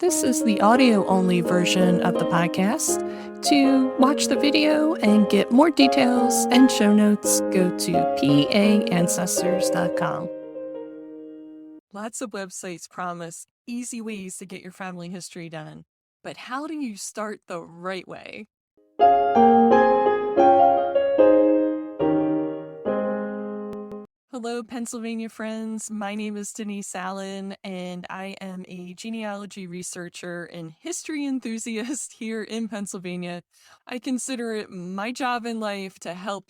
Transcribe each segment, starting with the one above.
This is the audio-only version of the podcast. To watch the video and get more details and show notes, go to paancestors.com. Lots of websites promise easy ways to get your family history done, but how do you start the right way? Hello, Pennsylvania friends. My name is Denise Allen, and I am a genealogy researcher and history enthusiast here in Pennsylvania. I consider it my job in life to help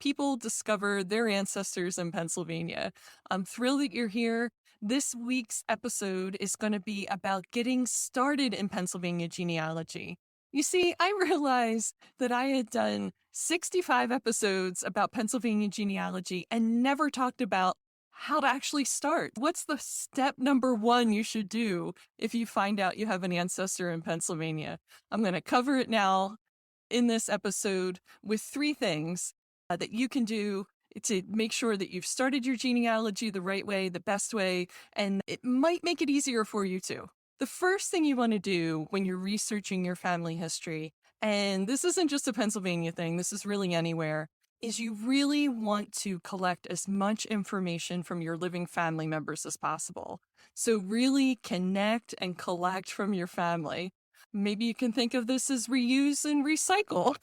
people discover their ancestors in Pennsylvania. I'm thrilled that you're here. This week's episode is going to be about getting started in Pennsylvania genealogy. You see, I realized that I had done 65 episodes about Pennsylvania genealogy and never talked about how to actually start. What's the step number one you should do if you find out you have an ancestor in Pennsylvania? I'm going to cover it now in this episode with three things that you can do to make sure that you've started your genealogy the right way, the best way, and it might make it easier for you too. The first thing you want to do when you're researching your family history, and this isn't just a Pennsylvania thing, this is really anywhere, is you really want to collect as much information from your living family members as possible. So really connect and collect from your family. Maybe you can think of this as reuse and recycle,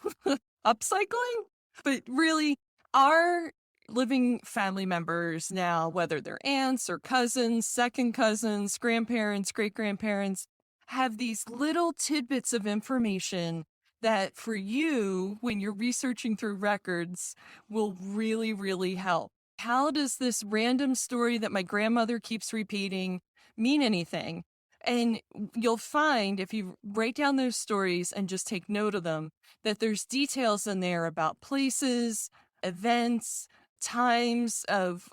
upcycling. But really, our living family members now, whether they're aunts or cousins, second cousins, grandparents, great-grandparents, have these little tidbits of information that for you, when you're researching through records, will really, really help. How does this random story that my grandmother keeps repeating mean anything? And you'll find if you write down those stories and just take note of them, that there's details in there about places, events, times of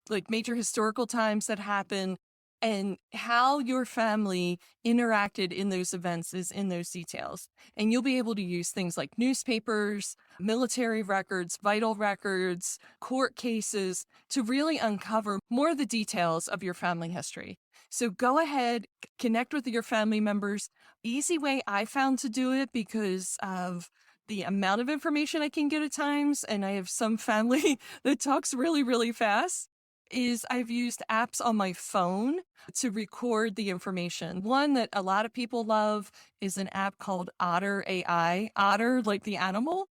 like major historical times that happen, and how your family interacted in those events is in those details. And you'll be able to use things like newspapers, military records, vital records, court cases to really uncover more of the details of your family history. So go ahead, connect with your family members. Easy way I found to do it because of the amount of information I can get at times, and I have some family that talks really, really fast, is I've used apps on my phone to record the information. One that a lot of people love is an app called Otter AI. Otter, like the animal,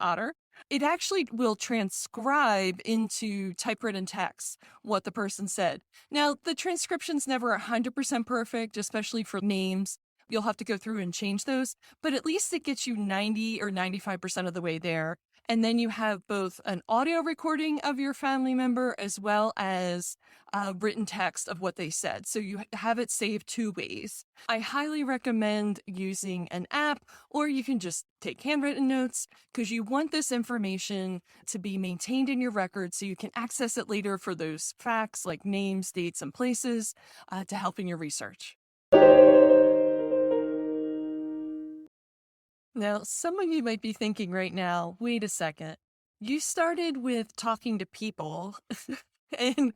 Otter. It actually will transcribe into typewritten text what the person said. Now, the transcription's never 100% perfect, especially for names. You'll have to go through and change those, but at least it gets you 90 or 95% of the way there. And then you have both an audio recording of your family member as well as written text of what they said. So you have it saved two ways. I highly recommend using an app, or you can just take handwritten notes because you want this information to be maintained in your record so you can access it later for those facts like names, dates, and places to help in your research. Now, some of you might be thinking right now, wait a second, you started with talking to people, and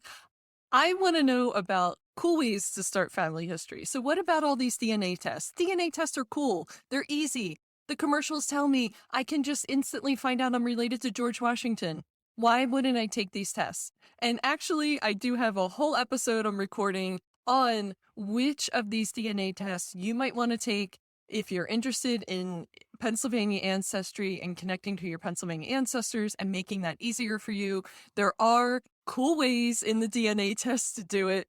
I want to know about cool ways to start family history. So what about all these DNA tests? DNA tests are cool. They're easy. The commercials tell me I can just instantly find out I'm related to George Washington. Why wouldn't I take these tests? And actually, I do have a whole episode I'm recording on which of these DNA tests you might want to take if you're interested in Pennsylvania ancestry and connecting to your Pennsylvania ancestors and making that easier for you. There are cool ways in the DNA test to do it,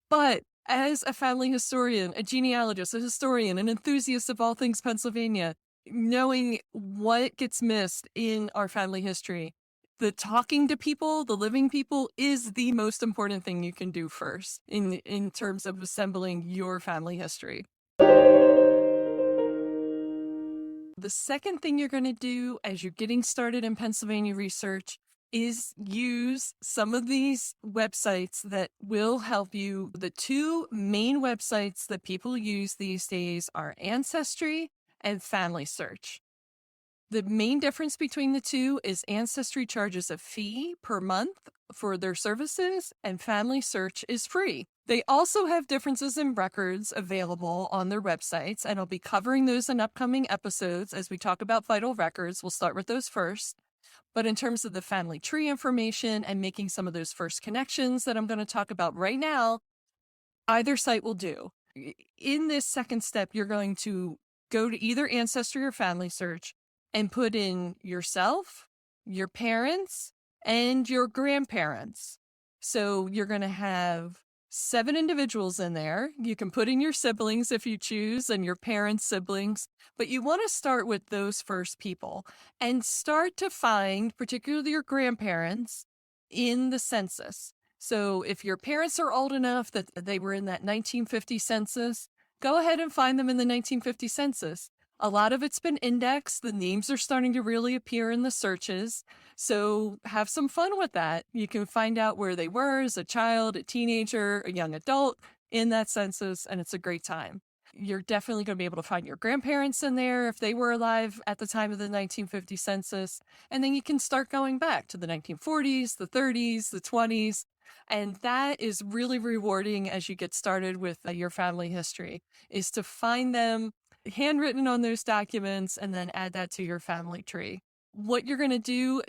but as a family historian, a genealogist, a historian, an enthusiast of all things Pennsylvania, knowing what gets missed in our family history, the talking to people, the living people, is the most important thing you can do first in terms of assembling your family history. The second thing you're going to do as you're getting started in Pennsylvania research is use some of these websites that will help you. The two main websites that people use these days are Ancestry and Family Search. The main difference between the two is Ancestry charges a fee per month for their services and Family Search is free. They also have differences in records available on their websites, and I'll be covering those in upcoming episodes as we talk about vital records. We'll start with those first. But in terms of the family tree information and making some of those first connections that I'm going to talk about right now, either site will do. In this second step, you're going to go to either Ancestry or Family Search and put in yourself, your parents, and your grandparents. So you're going to have 7 individuals in there. You can put in your siblings if you choose and your parents' siblings, but you want to start with those first people and start to find, particularly your grandparents, in the census. So if your parents are old enough that they were in that 1950 census, go ahead and find them in the 1950 census. A lot of it's been indexed. The names are starting to really appear in the searches. So have some fun with that. You can find out where they were as a child, a teenager, a young adult in that census, and it's a great time. You're definitely going to be able to find your grandparents in there if they were alive at the time of the 1950 census. And then you can start going back to the 1940s, the 30s, the 20s. And that is really rewarding as you get started with your family history, is to find them handwritten on those documents and then add that to your family tree. What you're going to do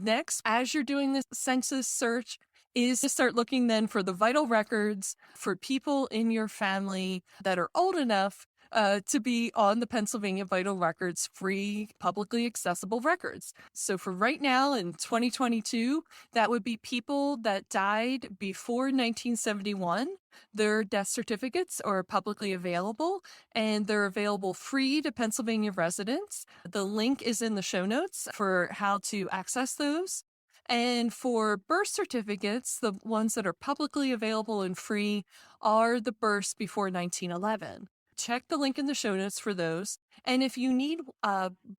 next, as you're doing this census search, is to start looking then for the vital records for people in your family that are old enough to be on the Pennsylvania Vital Records free, publicly accessible records. So for right now in 2022, that would be people that died before 1971. Their death certificates are publicly available, and they're available free to Pennsylvania residents. The link is in the show notes for how to access those. And for birth certificates, the ones that are publicly available and free are the births before 1911. Check the link in the show notes for those. And if you need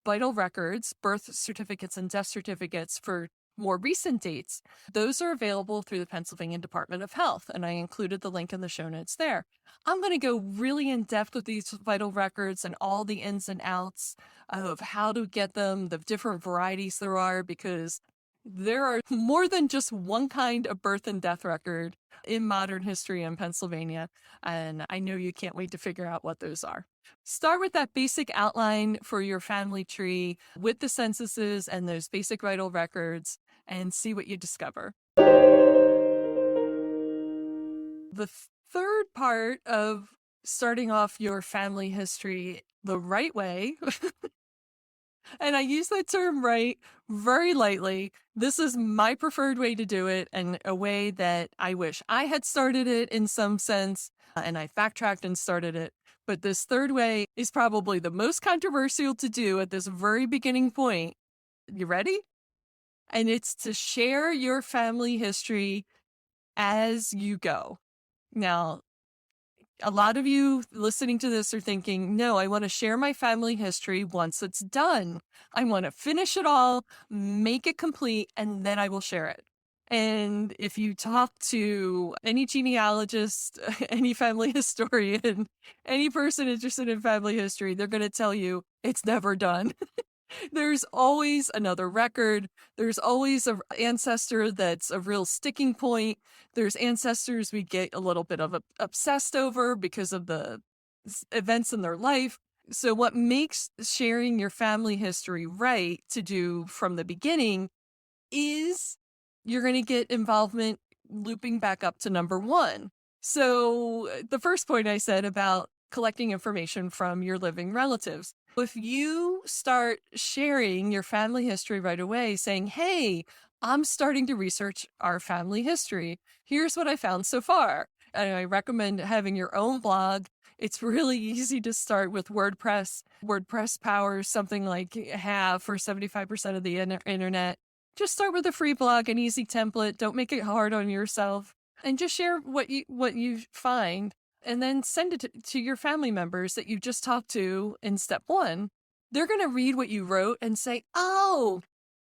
vital records, birth certificates and death certificates for more recent dates, those are available through the Pennsylvania Department of Health, and I included the link in the show notes there. I'm going to go really in depth with these vital records and all the ins and outs of how to get them, the different varieties there are, because there are more than just one kind of birth and death record in modern history in Pennsylvania, and I know you can't wait to figure out what those are. Start with that basic outline for your family tree with the censuses and those basic vital records and see what you discover. The third part of starting off your family history the right way, and I use that term right very lightly. This is my preferred way to do it, and a way that I wish I had started it in some sense, and I backtracked and started it. But this third way is probably the most controversial to do at this very beginning point. You ready? And it's to share your family history as you go. Now, a lot of you listening to this are thinking, no, I want to share my family history once it's done. I want to finish it all, make it complete, and then I will share it. And if you talk to any genealogist, any family historian, any person interested in family history, they're going to tell you it's never done. There's always another record. There's always an ancestor that's a real sticking point. There's ancestors we get a little bit of obsessed over because of the events in their life. So what makes sharing your family history right to do from the beginning is you're going to get involvement looping back up to number 1. So the first point I said about collecting information from your living relatives. If you start sharing your family history right away, saying, hey, I'm starting to research our family history. Here's what I found so far. And I recommend having your own blog. It's really easy to start with WordPress. WordPress powers something like half or 75% of the internet. Just start with a free blog, an easy template. Don't make it hard on yourself. And just share what you find, and then send it to your family members that you just talked to in step 1. They're going to read what you wrote and say, oh,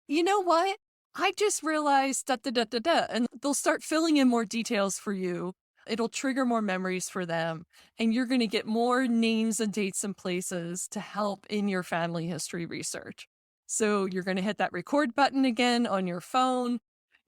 you know what? I just realized da da da da da. And they'll start filling in more details for you. It'll trigger more memories for them. And you're going to get more names and dates and places to help in your family history research. So you're going to hit that record button again on your phone.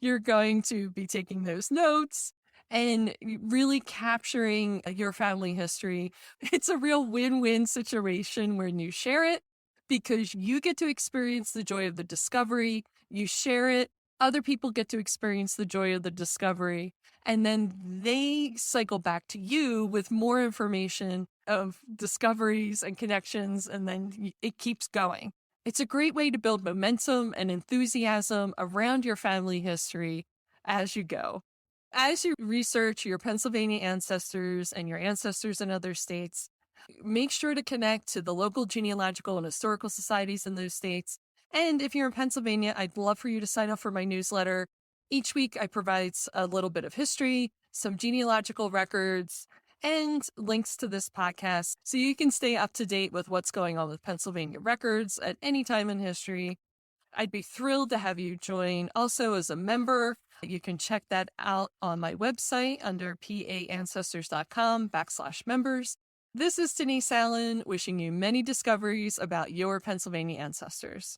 You're going to be taking those notes. and really capturing your family history. It's a real win-win situation when you share it because you get to experience the joy of the discovery, you share it, other people get to experience the joy of the discovery, and then they cycle back to you with more information of discoveries and connections, and then it keeps going. It's a great way to build momentum and enthusiasm around your family history as you go. As you research your Pennsylvania ancestors and your ancestors in other states, make sure to connect to the local genealogical and historical societies in those states. And if you're in Pennsylvania, I'd love for you to sign up for my newsletter. Each week, I provide a little bit of history, some genealogical records, and links to this podcast so you can stay up to date with what's going on with Pennsylvania records at any time in history. I'd be thrilled to have you join also as a member. You can check that out on my website under paancestors.com/members. This is Denise Allen wishing you many discoveries about your Pennsylvania ancestors.